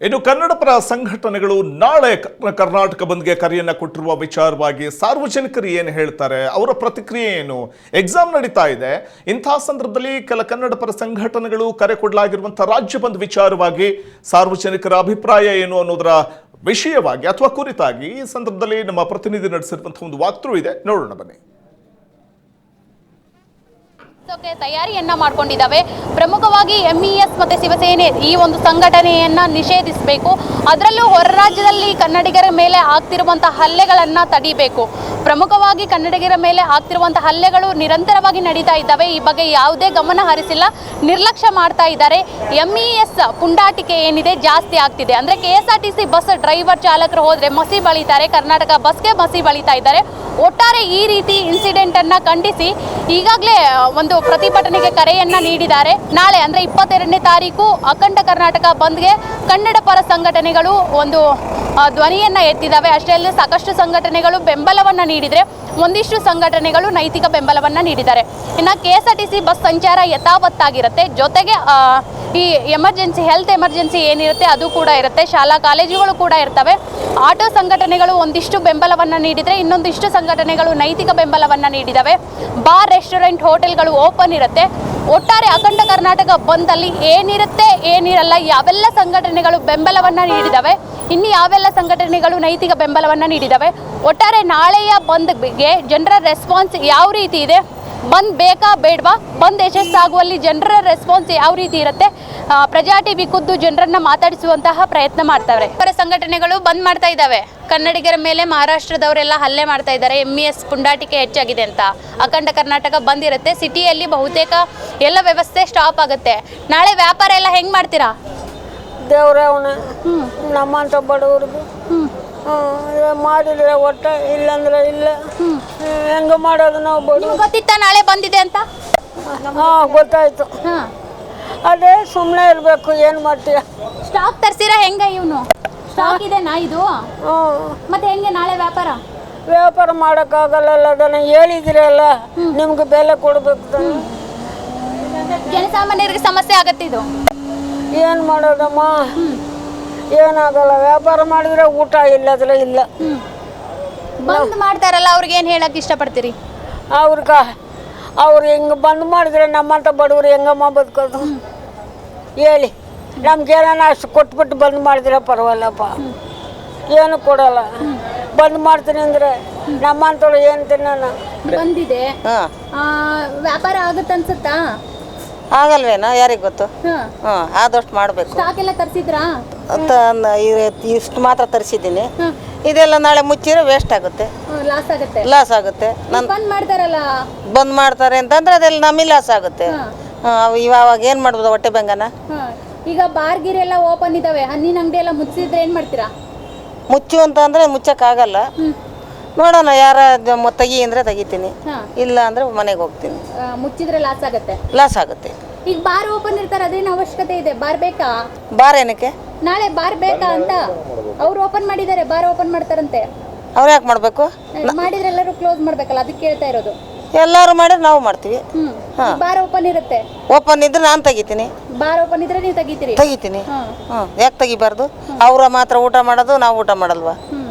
ಇನ್ನು ಕನ್ನಡ ಪರ ಸಂಘಟನೆಗಳು ನಾಳೆ ಕರ್ನಾಟಕ ಬಂದ್ಗೆ ಕರೆಯನ್ನ ಕೊಟ್ಟಿರುವ ವಿಚಾರವಾಗಿ ಸಾರ್ವಜನಿಕರು ಏನು ಹೇಳ್ತಾರೆ, ಅವರ ಪ್ರತಿಕ್ರಿಯೆ ಏನು? ಎಕ್ಸಾಮ್ ನಡೀತಾ ಇದೆ. ಇಂತಹ ಸಂದರ್ಭದಲ್ಲಿ ಕೆಲ ಕನ್ನಡ ಪರ ಸಂಘಟನೆಗಳು ಕರೆ ಕೊಡಲಾಗಿರುವಂತಹ ರಾಜ್ಯ ಬಂದ್ ವಿಚಾರವಾಗಿ ಸಾರ್ವಜನಿಕರ ಅಭಿಪ್ರಾಯ ಏನು ಅನ್ನೋದರ ವಿಷಯವಾಗಿ ಅಥವಾ ಕುರಿತಾಗಿ ಈ ಸಂದರ್ಭದಲ್ಲಿ ನಮ್ಮ ಪ್ರತಿನಿಧಿ ನಡೆಸಿರುವಂತಹ ಒಂದು ವಾಕ್ಥ್ರೂ ಇದೆ, ನೋಡೋಣ ಬನ್ನಿ. ತಯಾರಿಯನ್ನ ಮಾಡಿಕೊಂಡಿದ್ದಾವೆ. ಪ್ರಮುಖವಾಗಿ ಎಂಇಎಸ್ ಮತ್ತೆ ಶಿವಸೇನೆ ಈ ಒಂದು ಸಂಘಟನೆಯನ್ನ ನಿಷೇಧಿಸಬೇಕು. ಅದರಲ್ಲೂ ಹೊರ ರಾಜ್ಯದಲ್ಲಿ ಕನ್ನಡಿಗರ ಮೇಲೆ ಆಗ್ತಿರುವಂತಹ ಹಲ್ಲೆಗಳನ್ನ ತಡಿಬೇಕು. ಪ್ರಮುಖವಾಗಿ ಕನ್ನಡಿಗರ ಮೇಲೆ ಆಗ್ತಿರುವಂತಹ ಹಲ್ಲೆಗಳು ನಿರಂತರವಾಗಿ ನಡೀತಾ ಇದ್ದಾವೆ. ಈ ಬಗ್ಗೆ ಯಾವುದೇ ಗಮನ ಹರಿಸಿಲ್ಲ, ನಿರ್ಲಕ್ಷ್ಯ ಮಾಡ್ತಾ ಇದ್ದಾರೆ. ಎಂಇಎಸ್ ಪುಂಡಾಟಿಕೆ ಏನಿದೆ ಜಾಸ್ತಿ ಆಗ್ತಿದೆ. ಅಂದ್ರೆ KSRTC ಬಸ್ ಡ್ರೈವರ್ ಚಾಲಕರು ಹೋದ್ರೆ ಮಸಿ ಬಳಿತಾರೆ, ಕರ್ನಾಟಕ ಬಸ್ಗೆ ಮಸಿ ಬಳಿತಾ ಇದ್ದಾರೆ. ಒಟ್ಟಾರೆ ಈ ರೀತಿ ಇನ್ಸಿಡೆಂಟ್ ಅನ್ನ ಖಂಡಿಸಿ ಈಗಾಗಲೇ ಒಂದು ಪ್ರತಿಭಟನೆಗೆ ಕರೆಯನ್ನ ನೀಡಿದ್ದಾರೆ. ನಾಳೆ ಅಂದ್ರೆ 22ನೇ ತಾರೀಕು ಅಖಂಡ ಕರ್ನಾಟಕ ಬಂದ್ಗೆ ಕನ್ನಡ ಪರ ಸಂಘಟನೆಗಳು ಒಂದು ಧ್ವನಿಯನ್ನ ಎತ್ತಿದ್ದಾವೆ. ಅಷ್ಟೇ ಅಲ್ಲದೆ ಸಾಕಷ್ಟು ಸಂಘಟನೆಗಳು ಬೆಂಬಲವನ್ನ ನೀಡಿದರೆ ಒಂದಿಷ್ಟು ಸಂಘಟನೆಗಳು ನೈತಿಕ ಬೆಂಬಲವನ್ನ ನೀಡಿದ್ದಾರೆ. ಇನ್ನು KSRTC ಬಸ್ ಸಂಚಾರ ಯಥಾವತ್ತಾಗಿರುತ್ತೆ. ಜೊತೆಗೆ ಈ ಎಮರ್ಜೆನ್ಸಿ ಹೆಲ್ತ್ ಎಮರ್ಜೆನ್ಸಿ ಏನಿರುತ್ತೆ ಅದು ಕೂಡ ಇರುತ್ತೆ. ಶಾಲಾ ಕಾಲೇಜುಗಳು ಕೂಡ ಇರ್ತವೆ. ಆಟೋ ಸಂಘಟನೆಗಳು ಒಂದಿಷ್ಟು ಬೆಂಬಲವನ್ನು ನೀಡಿದರೆ ಇನ್ನೊಂದಿಷ್ಟು ಸಂಘಟನೆಗಳು ನೈತಿಕ ಬೆಂಬಲವನ್ನು ನೀಡಿದ್ದಾವೆ. ಬಾರ್, ರೆಸ್ಟೋರೆಂಟ್, ಹೋಟೆಲ್ಗಳು ಓಪನ್ ಇರುತ್ತೆ. ಒಟ್ಟಾರೆ ಅಖಂಡ ಕರ್ನಾಟಕ ಬಂದಲ್ಲಿ ಏನಿರುತ್ತೆ ಏನಿರಲ್ಲ ಯಾವೆಲ್ಲ ಸಂಘಟನೆಗಳು ಬೆಂಬಲವನ್ನು ನೀಡಿದ್ದಾವೆ, ಇನ್ನು ಯಾವೆಲ್ಲ ಸಂಘಟನೆಗಳು ನೈತಿಕ ಬೆಂಬಲವನ್ನು ನೀಡಿದ್ದಾವೆ, ಒಟ್ಟಾರೆ ನಾಳೆಯ ಬಂದ್ಗೆ ಜನರ ರೆಸ್ಪಾನ್ಸ್ ಯಾವ ರೀತಿ ಇದೆ, ಬಂದ್ ಬೇಕಾ ಬೇಡವಾ, ಬಂದ್ ಯಶಸ್ಸಾಗುವಲ್ಲಿ ಜನರ ರೆಸ್ಪಾನ್ಸ್ ಯಾವ ರೀತಿ ಇರುತ್ತೆ, ಪ್ರಜಾ ಟಿವಿ ಖುದ್ದು ಜನರನ್ನ ಮಾತಾಡಿಸುವಂತಹ ಪ್ರಯತ್ನ ಮಾಡ್ತಾರೆ. ಪರ ಸಂಘಟನೆಗಳು ಬಂದ್ ಮಾಡ್ತಾ ಇದ್ದಾವೆ. ಕನ್ನಡಿಗರ ಮೇಲೆ ಮಹಾರಾಷ್ಟ್ರದವರೆಲ್ಲ ಹಲ್ಲೆ ಮಾಡ್ತಾ ಇದ್ದಾರೆ, ಎಂಇಎಸ್ ಪುಂಡಾಟಿಕೆ ಹೆಚ್ಚಾಗಿದೆ ಅಂತ. ಅಖಂಡ ಕರ್ನಾಟಕ ಬಂದ್ ಇರುತ್ತೆ. ಸಿಟಿಯಲ್ಲಿ ಬಹುತೇಕ ಎಲ್ಲ ವ್ಯವಸ್ಥೆ ಸ್ಟಾಪ್ ಆಗುತ್ತೆ. ನಾಳೆ ವ್ಯಾಪಾರ ಎಲ್ಲ ಹೆಂಗ್ ಮಾಡ್ತೀರಾ? ದೇವ್ರೆ ಅವನ ನಮ್ಮಂತ ಬಡವ್ರಿಗೆ ಮಾಡಿದ್ರೆ ಒಟ್ಟ, ಇಲ್ಲಂದ್ರೆ ಇಲ್ಲ. ಹೆಂಗ ಮಾಡೋದು ನಾವು ಬಡವ್ರು? ಗೊತ್ತಿತ್ತ ನಾಳೆ ಬಂದಿದೆ ಅಂತ? ಗೊತ್ತಾಯ್ತು. ಅದೇ ಸುಮ್ಮನೆ ಇರಬೇಕು, ಏನು ಮಾಡ್ತೀಯ? ಸ್ಟಾಕ್ ತರ್ಸಿರಾ ಹೆಂಗ? ಇವನು ಸ್ಟಾಕ್ ಇದೆನಾ ಇದು? ಮತ್ತೆ ಹೆಂಗೆ ನಾಳೆ ವ್ಯಾಪಾರ ಮಾಡೋಕ್ಕಾಗಲ್ಲ. ಅದನ್ನ ಹೇಳಿದ್ರಲ್ಲ, ನಿಮ್ಗೆ ಬೆಲೆ ಕೊಡ್ಬೇಕು. ಜನಸಾಮಾನ್ಯರಿಗೆ ಸಮಸ್ಯೆ ಆಗತ್ತೆ ಇದು. ಏನು ಮಾಡೋದಮ್ಮ? ಏನಾಗಲ್ಲ. ವ್ಯಾಪಾರ ಮಾಡಿದ್ರೆ ಊಟ, ಇಲ್ಲದ್ರೆ ಇಲ್ಲ. ಬಂದ್ ಮಾಡ್ತಾರಲ್ಲ, ಅವ್ರಿಗೆ ಏನು ಹೇಳಕ್ ಇಷ್ಟಪಡ್ತೀರಿ? ಅವ್ರು ಹಿಂಗೆ ಬಂದ್ ಮಾಡಿದ್ರೆ ನಮ್ಮಂತ ಬಡವ್ರು ಹೆಂಗಮ್ಮ ಬದುಕೋದು ಹೇಳಿ? ನಮ್ಗೇನ ಅಷ್ಟು ಕೊಟ್ಬಿಟ್ಟು ಬಂದ್ ಮಾಡಿದ್ರೆ ಪರವಾಗಿಲ್ಲಪ್ಪ. ಏನು ಕೊಡಲ್ಲ. ಬಂದ್ ಮಾಡ್ತೀನಿ ಅಂದ್ರೆ ನಮ್ಮಂತವ್ರು ಏನು ತಿನ್ನೋಣ? ಬಂದಿದೆ, ವ್ಯಾಪಾರ ಆಗುತ್ತೆ ಅನ್ಸುತ್ತಾ? ಆಗಲ್ವೇನೋ, ಯಾರಿಗೆ ಗೊತ್ತು. ಆದಷ್ಟು ಮಾಡಬೇಕು. ಸ್ಟಾಕ್ ಎಲ್ಲ ತರಿಸಿದ್ರಾ ಅಂತ ಇಷ್ಟು ಮಾತ್ರ ತರಿಸಿದ್ದೀನಿ. ಇದೆಲ್ಲ ನಾಳೆ ಮುಚ್ಚಿರೋ ವೇಸ್ಟ್ ಆಗುತ್ತೆ, ಲಾಸ್ ಆಗುತ್ತೆ. ಬಂದ್ ಮಾಡ್ತಾರೆ ಅಂತಂದ್ರೆ ಅದೆಲ್ಲ ನಮಗೆ ಲಾಸ್ ಆಗುತ್ತೆ. ಇವಾಗ ಏನು ಮಾಡ್ಬೋದು? ಹೊಟ್ಟೆ ಬೆಂಗನ. ಈಗ ಬಾರ್ ಗಿರ್ ಎಲ್ಲ ಓಪನ್ ಇದಾವೆ, ಹಣ್ಣಿನ ಅಂಗಡಿ ಎಲ್ಲ ಮುಚ್ಚಿದ್ರೆ ಏನು ಮಾಡ್ತೀರಾ? ಮುಚ್ಚು ಅಂತ ಅಂದ್ರೆ ಮುಚ್ಚಕ್ಕಾಗಲ್ಲ. ನೋಡೋಣ, ಯಾರ ತೆಗಿ ಅಂದ್ರೆ ತೆಗಿತೀನಿ, ಇಲ್ಲ ಅಂದ್ರೆ ಮನೆಗೆ ಹೋಗ್ತೀನಿ. ಮುಚ್ಚಿದ್ರೆ ಲಾಸ್ ಆಗುತ್ತೆ. ಈಗ ಬಾರ್ ಓಪನ್ ಇರ್ತಾರೆ, ಅದೇನು ಅವಶ್ಯಕತೆ ಇದೆ? ಬಾರ್ ಬೇಕಾ? ಬಾರ್ ಏನಕ್ಕೆ? ನಾಳೆ ಬಾರ್ ಬೇಕಾ ಅಂತ ಅವ್ರು ಓಪನ್ ಮಾಡಿದ್ದಾರೆ. ಬಾರ್ ಓಪನ್ ಮಾಡ್ತಾರಂತೆ. ಅವ್ರು ಯಾಕೆ ಮಾಡಬೇಕು? ಮಾಡಿದ್ರೆ ಎಲ್ಲರೂ ಕ್ಲೋಸ್ ಮಾಡ್ಬೇಕಲ್ಲ, ಅದಕ್ಕೆ ಕೇಳ್ತಾ ಇರೋದು. ಎಲ್ಲರೂ ಮಾಡಿದ್ರೆ ನಾವು ಮಾಡ್ತೀವಿ. ಬಾರ್ ಓಪನ್ ಇರುತ್ತೆ. ಓಪನ್ ಇದ್ರೆ ನಾನು ತೆಗಿತೀನಿ. ಬಾರ್ ಓಪನ್ ಇದ್ರೆ ನೀವು ತೆಗಿತೀನಿ. ಯಾಕೆ ತೆಗಿಬಾರ್ದು? ಅವ್ರ ಮಾತ್ರ ಊಟ ಮಾಡೋದು, ನಾವು ಊಟ ಮಾಡಲ್ವಾ?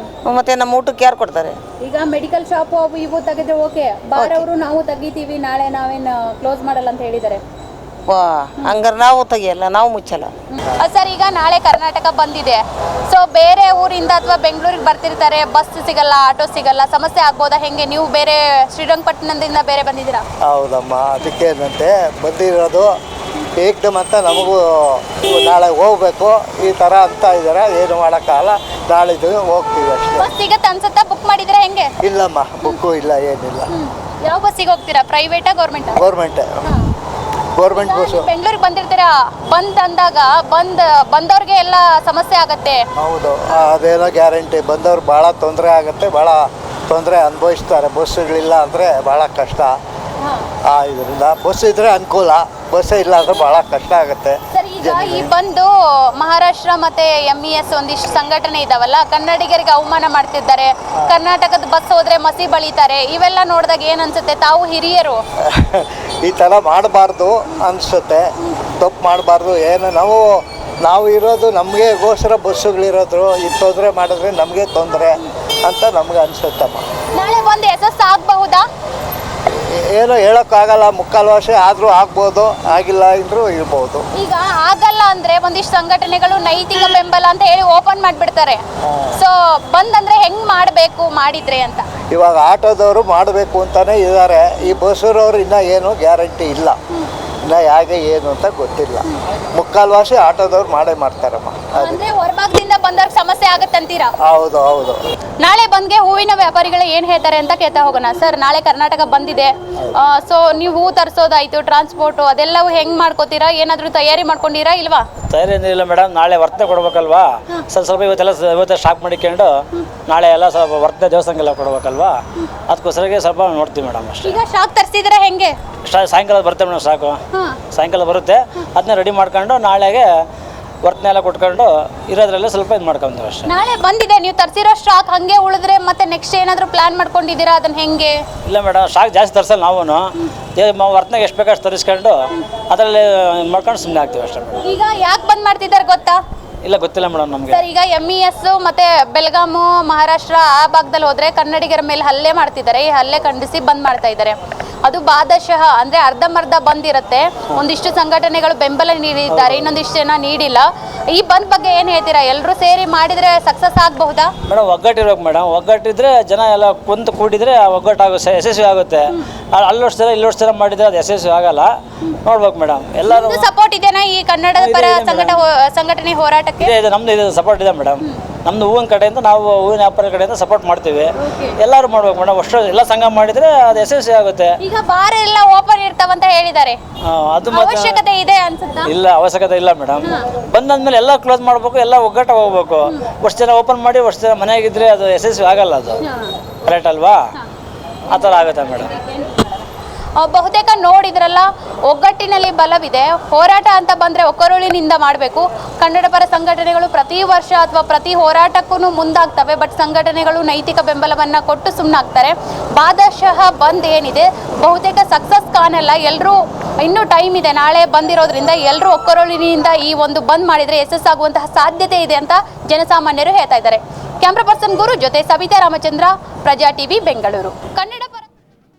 ಮತ್ತೆ ನಮ್ಮ ಊಟಕ್ಕೆ ಯಾರು ಕೊಡ್ತಾರೆ? ಈಗ ಮೆಡಿಕಲ್ ಶಾಪ್ ಅವು ಇವು ತೆಗೆದ್ರೆ ಓಕೆ, ಬಾರ್ ಅವರು ನಾವು ತೆಗಿತೀವಿ, ನಾಳೆ ನಾವೇನು ಕ್ಲೋಸ್ ಮಾಡಲ್ಲ ಅಂತ ಹೇಳಿದ್ದಾರೆ. ಹಂಗಾರೆ ನಾವು ತೆಗಿಯಲ್ಲ, ನಾವು ಮುಚ್ಚಲ್ಲ. ಸರ್, ಈಗ ನಾಳೆ ಕರ್ನಾಟಕ ಬಂದಿದೆ. ಸೊ ಬೇರೆ ಊರಿಂದ ಅಥವಾ ಬೆಂಗಳೂರಿಗೆ ಬರ್ತಿರ್ತಾರೆ, ಬಸ್ ಸಿಗಲ್ಲ, ಆಟೋ ಸಿಗಲ್ಲ, ಸಮಸ್ಯೆ ಆಗ್ಬೋದಾ? ಹೆಂಗೆ? ನೀವು ಬೇರೆ ಶ್ರೀರಂಗಪಟ್ಟಣದಿಂದ ಬೇರೆ ಬಂದಿದ್ದೀರಾ? ಹೌದಮ್ಮ, ಅದಕ್ಕೆ ಏನಂತೆ ಬಂದಿರೋದು ಏಕ್ದಮ್ ಅಂತ. ನಮಗೂ ನಾಳೆ ಹೋಗ್ಬೇಕು ಈ ಥರ ಅಂತ ಇದ್ದಾರೆ. ಏನು ಮಾಡೋಕ್ಕಾಗಲ್ಲ, ನಾಳಿದ್ದು ಹೋಗ್ತೀವಿ ಅಷ್ಟೇ. ಬಸ್ ಸಿಗತ್ತೆ ಅನ್ಸುತ್ತಾ? ಬುಕ್ ಮಾಡಿದ್ರೆ ಹೆಂಗೆ? ಇಲ್ಲಮ್ಮ, ಬುಕ್ಕು ಇಲ್ಲ, ಏನಿಲ್ಲ. ಯಾವ ಬಸ್ಸಿಗೆ ಹೋಗ್ತೀರಾ? ಪ್ರೈವೇಟಾ ಗೌರ್ಮೆಂಟಾ? Government bus. ಬೆಂಗಳೂರಿಗೆ ಬಂದಿರ್ತೀರಾ, ಬಂದ್ ಅಂದಾಗ ಬಂದವ್ರಿಗೆ ಎಲ್ಲ ಸಮಸ್ಯೆ ಆಗತ್ತೆ. ಹೌದು, ಅದೇನೋ ಗ್ಯಾರಂಟಿ. ಬಂದವ್ರು ಭಾಳ ತೊಂದರೆ ಆಗುತ್ತೆ, ಭಾಳ ತೊಂದರೆ ಅನುಭವಿಸ್ತಾರೆ. ಬಸ್ಸುಗಳಿಲ್ಲ ಅಂದರೆ ಭಾಳ ಕಷ್ಟ. ಇದರಿಂದ ಬಸ್ ಇದ್ರೆ ಅನುಕೂಲ, ಬಸ್ಸೇ ಇಲ್ಲ ಅಂದ್ರೆ ಭಾಳ ಕಷ್ಟ ಆಗುತ್ತೆ. ಸರ್, ಈಗ ಈ ಬಂದು ಮಹಾರಾಷ್ಟ್ರ ಮತ್ತೆ ಎಂಇಎಸ್ ಒಂದಿಷ್ಟು ಸಂಘಟನೆ ಇದಾವಲ್ಲ, ಕನ್ನಡಿಗರಿಗೆ ಅವಮಾನ ಮಾಡ್ತಿದ್ದಾರೆ. ಕರ್ನಾಟಕದ ಬಸ್ ಹೋದ್ರೆ ಮಸಿ ಬಳಿತಾರೆ. ಇವೆಲ್ಲ ನೋಡಿದಾಗ ಏನ್ ಅನ್ಸುತ್ತೆ? ತಾವು ಹಿರಿಯರು ಈ ಥರ ಮಾಡಬಾರ್ದು ಅನಿಸುತ್ತೆ, ತಪ್ಪು ಮಾಡಬಾರ್ದು. ಏನು ನಾವು ನಾವು ಇರೋದು ನಮಗೆಗೋಸ್ಕರ ಬಸ್ಸುಗಳಿರೋದ್ರು ಇದು ತೊಂದರೆ ಮಾಡಿದ್ರೆ ನಮಗೆ ತೊಂದರೆ ಅಂತ ನಮ್ಗೆ ಅನಿಸುತ್ತಮ್ಮ. ನಾಳೆ ಬಂದು ಯಶಸ್ಸು ಆಗಬಹುದಾ? ಏನೋ ಹೇಳೋಕ್ಕಾಗಲ್ಲ, ಮುಕ್ಕಾಲು ವರ್ಷ ಆದರೂ ಆಗ್ಬೋದು, ಆಗಿಲ್ಲ ಅಂದರೂ ಇರ್ಬೋದು. ಈಗ ಆಗಲ್ಲ ಅಂದ್ರೆ ಒಂದಿಷ್ಟು ಸಂಘಟನೆಗಳು ನೈತಿಕ ಬೆಂಬಲ ಅಂತ ಹೇಳಿ ಓಪನ್ ಮಾಡಿಬಿಡ್ತಾರೆ. ಸೊ ಬಂದಂದ್ರೆ ಹೆಂಗ್ ಮಾಡಬೇಕು ಮಾಡಿದ್ರೆ ಅಂತ. ಇವಾಗ ಆಟೋದವರು ಮಾಡಬೇಕು ಅಂತಾನೆ ಇದ್ದಾರೆ. ಈ ಬಸ್ಸರವರು ಇನ್ನೂ ಏನು ಗ್ಯಾರಂಟಿ ಇಲ್ಲ, ಇನ್ನು ಹೇಗೆ ಏನು ಅಂತ ಗೊತ್ತಿಲ್ಲ. ಮುಕ್ಕಾಲು ವರ್ಷ ಆಟೋದವ್ರು ಮಾಡೇ ಮಾಡ್ತಾರಮ್ಮ. ಅಂದ್ರೆ ಹೊರಭಾಗದಿಂದ ಬಂದವ್ರಿಗೆ ಸಮಸ್ಯೆ ಆಗತ್ತಂತೀರಾ? ಹೌದು ಹೌದು. ನಾಳೆ ಬಂದ್ಗೆ ಹೂವಿನ ವ್ಯಾಪಾರಿಗಳು ಏನ್ ಹೇಳ್ತಾರೆ ಅಂತ ಕೇಳ್ತಾ ಹೋಗೋಣ. ಸರ್, ನಾಳೆ ಕರ್ನಾಟಕ ಬಂದಿದೆ. ಸೊ ನೀವು ಹೂ ತರಿಸೋದಾಯ್ತು, ಟ್ರಾನ್ಸ್ಪೋರ್ಟು ಅದೆಲ್ಲವೂ ಹೆಂಗ್ ಮಾಡ್ಕೋತೀರಾ? ಏನಾದರೂ ತಯಾರಿ ಮಾಡ್ಕೊಂಡಿರಾ ಇಲ್ವಾ? ತಯಾರಿ ಏನಿಲ್ಲ ಮೇಡಮ್, ನಾಳೆ ವರ್ತನೆ ಕೊಡ್ಬೇಕಲ್ವಾ. ಸ್ವಲ್ಪ ಇವತ್ತೇ ಸ್ಟಾಕ್ ಮಾಡಿಕೊಂಡು ನಾಳೆ ಎಲ್ಲ ಸ್ವಲ್ಪ ವರ್ತನೆ ದೇವಸ್ಥಾನಕ್ಕೆಲ್ಲ ಕೊಡ್ಬೇಕಲ್ವಾ, ಅದಕ್ಕೋಸ್ಕರ ಸ್ವಲ್ಪ ನೋಡ್ತೀವಿ ಮೇಡಮ್ ಅಷ್ಟೇ. ಈಗ ಶಾಕ್ ತರಿಸಿದ್ರೆ ಹೆಂಗೆ? ಸಾಯಂಕಾಲ ಬರುತ್ತೆ ಮೇಡಮ್, ಸಾಕು ಸಾಯಂಕಾಲ ಬರುತ್ತೆ. ಅದನ್ನ ರೆಡಿ ಮಾಡ್ಕೊಂಡು ನಾಳೆಗೆ ವರ್ತನೆ ಎಲ್ಲ ಕೊಟ್ಕೊಂಡು ಇರೋದ್ರಲ್ಲೇ ಸ್ವಲ್ಪ ಇದು ಮಾಡ್ಕೊಂತೀವಿ ಅಷ್ಟೇ. ನಾಳೆ ಬಂದಿದೆ, ನೀವು ತರಿಸಿರೋ ಸ್ಟಾಕ್ ಹಂಗೆ ಉಳಿದ್ರೆ ಮತ್ತೆ ನೆಕ್ಸ್ಟ್ ಏನಾದರೂ ಪ್ಲಾನ್ ಮಾಡ್ಕೊಂಡಿದ್ದೀರಾ ಅದನ್ನ ಹೆಂಗೆ? ಇಲ್ಲ ಮೇಡಮ್, ಸ್ಟಾಕ್ ಜಾಸ್ತಿ ತರಿಸಲ್ಲ ನಾವು ವರ್ತನೆಗೆ ಎಷ್ಟು ಬೇಕಷ್ಟು ತರಿಸ್ಕೊಂಡು ಅದರಲ್ಲಿ ಮಾಡ್ಕೊಂಡು ಸುಮ್ಮನೆ ಆಗ್ತೀವಿ ಅಷ್ಟೇ ಮೇಡಮ್. ಈಗ ಯಾಕೆ ಬಂದ್ ಮಾಡ್ತಿದ್ದಾರೆ ಗೊತ್ತಾ? ಇಲ್ಲ, ಗೊತ್ತಿಲ್ಲ ಮೇಡಮ್ ನಮಗೆ. ಸರ್, ಈಗ MES ಮತ್ತೆ ಬೆಳಗಾಮು, ಮಹಾರಾಷ್ಟ್ರ ಆ ಭಾಗದಲ್ಲಿ ಹೋದ್ರೆ ಕನ್ನಡಿಗರ ಮೇಲೆ ಹಲ್ಲೆ ಮಾಡ್ತಿದ್ದಾರೆ. ಈ ಹಲ್ಲೆ ಖಂಡಿಸಿ ಬಂದ್ ಮಾಡ್ತಾ ಇದ್ದಾರೆ. ಅದು ಭಾಗಶಃ ಅಂದ್ರೆ ಅರ್ಧಂಬರ್ಧ ಬಂದಿರುತ್ತೆ. ಒಂದಿಷ್ಟು ಸಂಘಟನೆಗಳು ಬೆಂಬಲ ನೀಡಿದ್ದಾರೆ, ಇನ್ನೊಂದಿಷ್ಟು ಜನ ನೀಡಿಲ್ಲ. ಈ ಬಂದ್ ಬಗ್ಗೆ ಏನ್ ಹೇಳ್ತೀರಾ? ಎಲ್ಲರೂ ಸೇರಿ ಮಾಡಿದ್ರೆ ಸಕ್ಸಸ್ ಆಗಬಹುದಾ? Madam, ಒಗ್ಗಟ್ಟಿರ್ಬೇಕು madam. ಒಗ್ಗಟ್ಟಿದ್ರೆ ಜನ ಎಲ್ಲ ಕುಂತು ಕೂಡಿದ್ರೆ ಯಶಸ್ವಿ ಆಗುತ್ತೆ. ಅಲ್ಲೋಷ್ಟು ಜನ ಇಲ್ಲೋಷ್ಟು ಜನ ಮಾಡಿದ್ರೆ ಅದು ಯಶಸ್ವಿ ಆಗಲ್ಲ. ನೋಡ್ಬೇಕು ಮೇಡಮ್, ಎಲ್ಲರೂ ಸಪೋರ್ಟ್ ಇದೆನಾ ಈ ಕನ್ನಡದ ಪರ ಸಂಘಟನೆ ಹೋರಾಟಕ್ಕೆ? ಇದೆ, ನಮ್ದು ಇದೆ ಸಪೋರ್ಟ್ ಇದೆ ಮೇಡಮ್. ನಮ್ದು ಹೂವಿನ ಕಡೆಯಿಂದ ನಾವು ಹೂವಿನ ವ್ಯಾಪಾರ ಕಡೆಯಿಂದ ಸಪೋರ್ಟ್ ಮಾಡ್ತೀವಿ. ಎಲ್ಲರೂ ಮಾಡ್ಬೇಕು ಮೇಡಮ್. ಅಷ್ಟು ಎಲ್ಲ ಸಂಘ ಮಾಡಿದ್ರೆ ಅದು ಯಶಸ್ವಿ ಆಗುತ್ತೆ. ಈಗ ಬಾರ್ ಎಲ್ಲ ಓಪನ್ ಇರ್ತಾವಂತ ಹೇಳಿದ್ದಾರೆ, ಅದು ಅವಶ್ಯಕತೆ ಇದೆ ಅನ್ಸುತ್ತಾ? ಇಲ್ಲ, ಅವಶ್ಯಕತೆ ಇಲ್ಲ ಮೇಡಮ್. ಬಂದಾದ್ಮೇಲೆ ಎಲ್ಲ ಕ್ಲೋಸ್ ಮಾಡ್ಬೇಕು, ಎಲ್ಲ ಒಗ್ಗಟ್ಟ ಹೋಗ್ಬೇಕು. ಅಷ್ಟು ಜನ ಓಪನ್ ಮಾಡಿ ಅಷ್ಟು ಜನ ಮನೆಯಾಗಿದ್ರೆ ಅದು ಯಶಸ್ವಿ ಆಗಲ್ಲ. ಅದು ಕರೆಕ್ಟ್ ಅಲ್ವಾ? ಆ ಥರ ಆಗುತ್ತೆ ಮೇಡಮ್. ಬಹುತೇಕ ನೋಡಿದ್ರಲ್ಲ, ಒಗ್ಗಟ್ಟಿನಲ್ಲಿ ಬಲವಿದೆ. ಹೋರಾಟ ಅಂತ ಬಂದರೆ ಒಕ್ಕರುಳಿನಿಂದ ಮಾಡಬೇಕು. ಕನ್ನಡ ಪರ ಸಂಘಟನೆಗಳು ಪ್ರತಿ ವರ್ಷ ಅಥವಾ ಪ್ರತಿ ಹೋರಾಟಕ್ಕೂ ಮುಂದಾಗ್ತವೆ. ಬಟ್ ಸಂಘಟನೆಗಳು ನೈತಿಕ ಬೆಂಬಲವನ್ನು ಕೊಟ್ಟು ಸುಮ್ಮನಾಗ್ತಾರೆ. ಭಾಗಶಃ ಬಂದ್ ಏನಿದೆ ಬಹುತೇಕ ಸಕ್ಸಸ್ ಕಾಣಲ್ಲ. ಎಲ್ಲರೂ ಇನ್ನೂ ಟೈಮ್ ಇದೆ. ನಾಳೆ ಬಂದಿರೋದ್ರಿಂದ ಎಲ್ಲರೂ ಒಕ್ಕರುಳಿನಿಂದ ಈ ಒಂದು ಬಂದ್ ಮಾಡಿದರೆ ಯಶಸ್ಸಾಗುವಂತಹ ಸಾಧ್ಯತೆ ಇದೆ ಅಂತ ಜನಸಾಮಾನ್ಯರು ಹೇಳ್ತಾ ಇದ್ದಾರೆ. ಕ್ಯಾಮ್ರಾ ಪರ್ಸನ್ ಗುರು ಜೊತೆ ಸವಿತಾ ರಾಮಚಂದ್ರ, ಪ್ರಜಾ ಟಿವಿ, ಬೆಂಗಳೂರು. ಕನ್ನಡ